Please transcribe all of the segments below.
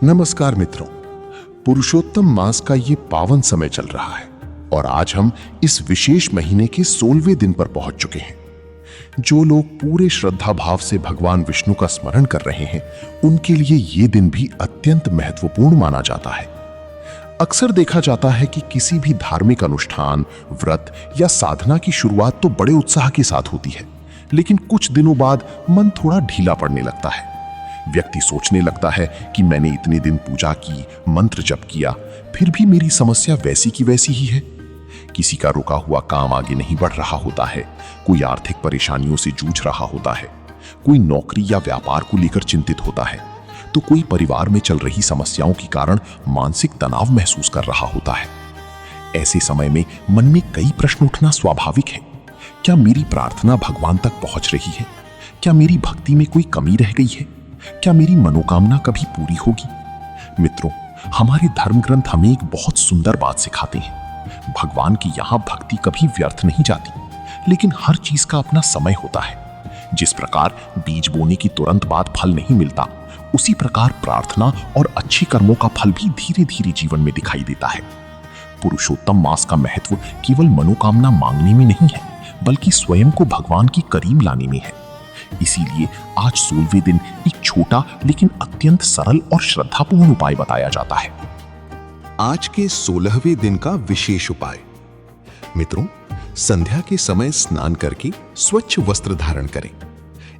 नमस्कार मित्रों, पुरुषोत्तम मास का ये पावन समय चल रहा है और आज हम इस विशेष महीने के 16वें दिन पर पहुंच चुके हैं। जो लोग पूरे श्रद्धा भाव से भगवान विष्णु का स्मरण कर रहे हैं, उनके लिए ये दिन भी अत्यंत महत्वपूर्ण माना जाता है। अक्सर देखा जाता है कि किसी भी धार्मिक अनुष्ठान, व्रत या साधना की शुरुआत तो बड़े उत्साह के साथ होती है, लेकिन कुछ दिनों बाद मन थोड़ा ढीला पड़ने लगता है। व्यक्ति सोचने लगता है कि मैंने इतने दिन पूजा की, मंत्र जप किया, फिर भी मेरी समस्या वैसी की वैसी ही है। किसी का रुका हुआ काम आगे नहीं बढ़ रहा होता है, कोई आर्थिक परेशानियों से जूझ रहा होता है, कोई नौकरी या व्यापार को लेकर चिंतित होता है, तो कोई परिवार में चल रही समस्याओं के कारण मानसिक तनाव महसूस कर रहा होता है। ऐसे समय में मन में कई प्रश्न उठना स्वाभाविक है। क्या मेरी प्रार्थना भगवान तक पहुंच रही है? क्या मेरी भक्ति में कोई कमी रह गई है? क्या मेरी मनोकामना कभी पूरी होगी? मित्रों, हमारे धर्म ग्रंथ हमें एक बहुत सुंदर बात सिखाते हैं। भगवान की यहां भक्ति कभी व्यर्थ नहीं जाती, लेकिन हर चीज का अपना समय होता है। जिस प्रकार बीज बोने की तुरंत बाद फल नहीं मिलता, उसी प्रकार प्रार्थना और अच्छे कर्मों का फल भी धीरे धीरे जीवन में दिखाई देता है। पुरुषोत्तम मास का महत्व केवल मनोकामना मांगने में नहीं है, बल्कि स्वयं को भगवान के करीब लाने में है। इसीलिए आज 16वें दिन एक छोटा लेकिन अत्यंत सरल और श्रद्धापूर्ण उपाय बताया जाता है। आज के 16वें दिन का विशेष उपाय। मित्रों, संध्या के समय स्नान करके स्वच्छ वस्त्र धारण करें।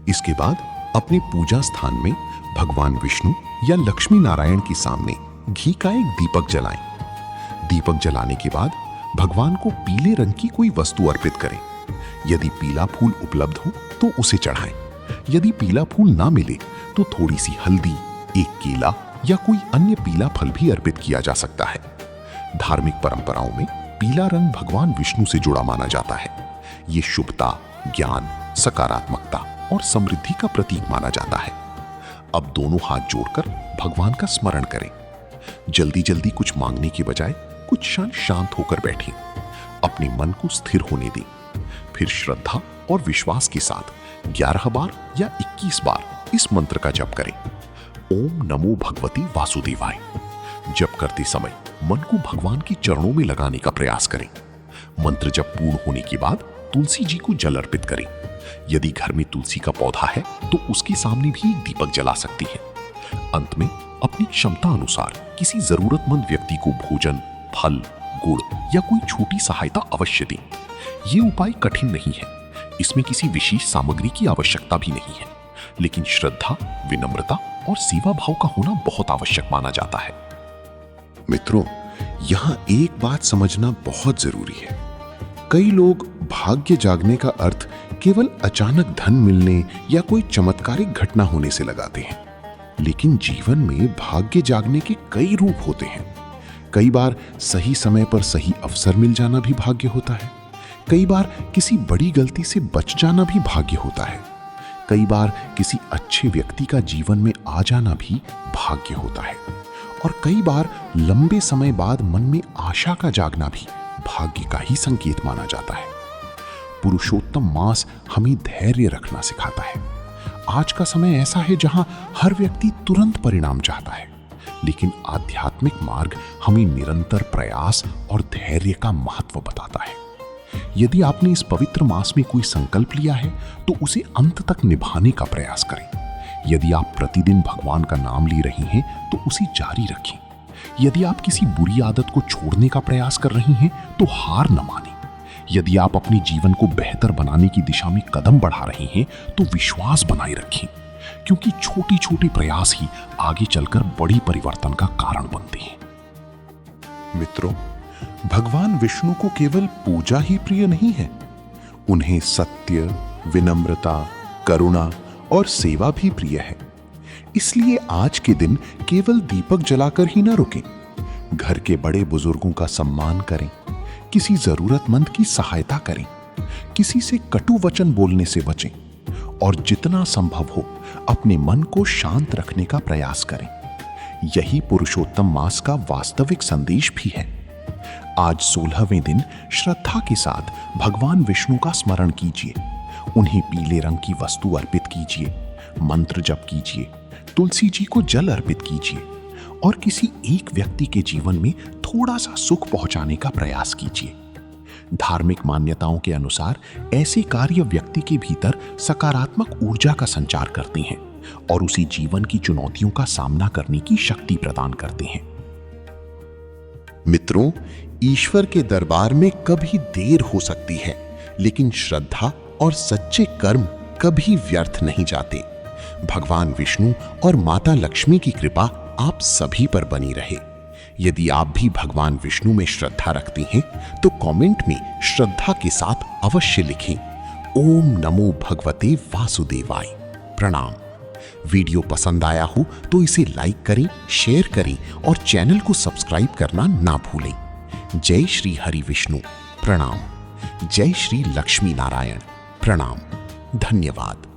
इसके बाद अपने पूजा स्थान में भगवान विष्णु या लक्ष्मी नारायण के सामने घी का एक दीपक जलाएं। दीपक जलाने के बाद भगवान को पीले रंग की कोई वस्तु अर्पित करें। यदि पीला फूल उपलब्ध हो तो उसे चढ़ाएं। यदि पीला फूल ना मिले तो थोड़ी सी हल्दी, एक केला या कोई अन्य पीला फल भी अर्पित किया जा सकता है। धार्मिक परंपराओं में पीला रंग भगवान विष्णु से जुड़ा माना जाता है। ये शुभता, ज्ञान, सकारात्मकता और समृद्धि का प्रतीक माना जाता है। अब दोनों हाथ जोड़कर भगवान का स्मरण करें। जल्दी जल्दी कुछ मांगने के बजाय कुछ क्षण शांत होकर बैठें। अपने मन को स्थिर होने दें। फिर श्रद्धा और विश्वास के साथ 11 बार या 21 बार इस मंत्र का जप करें। ओम नमो भगवती वासुदेवाय। जप करते समय मन को भगवान के चरणों में लगाने का प्रयास करें। मंत्र जप पूर्ण होने के बाद तुलसी जी को जल अर्पित करें। यदि घर में तुलसी का पौधा है तो उसके सामने भी एक दीपक जला सकती है। अंत में अपनी क्षमता अनुसार किसी जरूरतमंद व्यक्ति को भोजन, फल, गुड़ या कोई छोटी सहायता अवश्य दें। ये उपाय कठिन नहीं है, इसमें किसी विशेष सामग्री की आवश्यकता भी नहीं है, लेकिन श्रद्धा, विनम्रता और सेवा भाव का होना बहुत आवश्यक माना जाता है। मित्रों, यहां एक बात समझना बहुत जरूरी है। कई लोग भाग्य जागने का अर्थ केवल अचानक धन मिलने या कोई चमत्कारिक घटना होने से लगाते हैं, लेकिन जीवन में भाग्य जागने के कई रूप होते हैं। कई बार सही समय पर सही अवसर मिल जाना भी भाग्य होता है। कई बार किसी बड़ी गलती से बच जाना भी भाग्य होता है। कई बार किसी अच्छे व्यक्ति का जीवन में आ जाना भी भाग्य होता है। और कई बार लंबे समय बाद मन में आशा का जागना भी भाग्य का ही संकेत माना जाता है। पुरुषोत्तम मास हमें धैर्य रखना सिखाता है। आज का समय ऐसा है जहां हर व्यक्ति तुरंत परिणाम चाहता है, लेकिन आध्यात्मिक मार्ग हमें निरंतर प्रयास और धैर्य का महत्व बताता है। यदि आपने इस पवित्र मास में कोई संकल्प लिया है तो उसे अंत तक निभाने का प्रयास करें। यदि आप प्रतिदिन भगवान का नाम ले रही हैं तो उसे जारी रखें। यदि आप किसी बुरी आदत को छोड़ने का प्रयास कर रही हैं तो हार न मानें। यदि आप अपने जीवन को बेहतर बनाने की दिशा में कदम बढ़ा रही हैं तो विश्वास बनाए रखें, क्योंकि छोटी छोटी प्रयास ही आगे चलकर बड़ी परिवर्तन का कारण बनते हैं। मित्रों, भगवान विष्णु को केवल पूजा ही प्रिय नहीं है, उन्हें सत्य, विनम्रता, करुणा और सेवा भी प्रिय है। इसलिए आज के दिन केवल दीपक जलाकर ही न रुकें। घर के बड़े बुजुर्गों का सम्मान करें, किसी जरूरतमंद की सहायता करें, किसी से कटु वचन बोलने से बचें और जितना संभव हो अपने मन को शांत रखने का प्रयास करें। यही पुरुषोत्तम मास का वास्तविक संदेश भी है। आज 16वें दिन श्रद्धा के साथ भगवान विष्णु का स्मरण कीजिए। उन्हें पीले रंग की वस्तु अर्पित कीजिए, मंत्र जप कीजिए, तुलसी जी को जल अर्पित कीजिए और किसी एक व्यक्ति के जीवन में थोड़ा सा सुख पहुंचाने का प्रयास कीजिए। धार्मिक मान्यताओं के अनुसार ऐसे कार्य व्यक्ति के भीतर सकारात्मक ऊर्जा का संचार करते हैं और उसी जीवन की चुनौतियों का सामना करने की शक्ति प्रदान करते हैं। मित्रों, ईश्वर के दरबार में कभी देर हो सकती है, लेकिन श्रद्धा और सच्चे कर्म कभी व्यर्थ नहीं जाते। भगवान विष्णु और माता लक्ष्मी की कृपा आप सभी पर बनी रहे। यदि आप भी भगवान विष्णु में श्रद्धा रखते हैं तो कमेंट में श्रद्धा के साथ अवश्य लिखें, ओम नमो भगवते वासुदेवाय। प्रणाम। वीडियो पसंद आया हो तो इसे लाइक करें, शेयर करें और चैनल को सब्सक्राइब करना ना भूलें। जय श्री हरि विष्णु। प्रणाम। जय श्री लक्ष्मी नारायण। प्रणाम। धन्यवाद।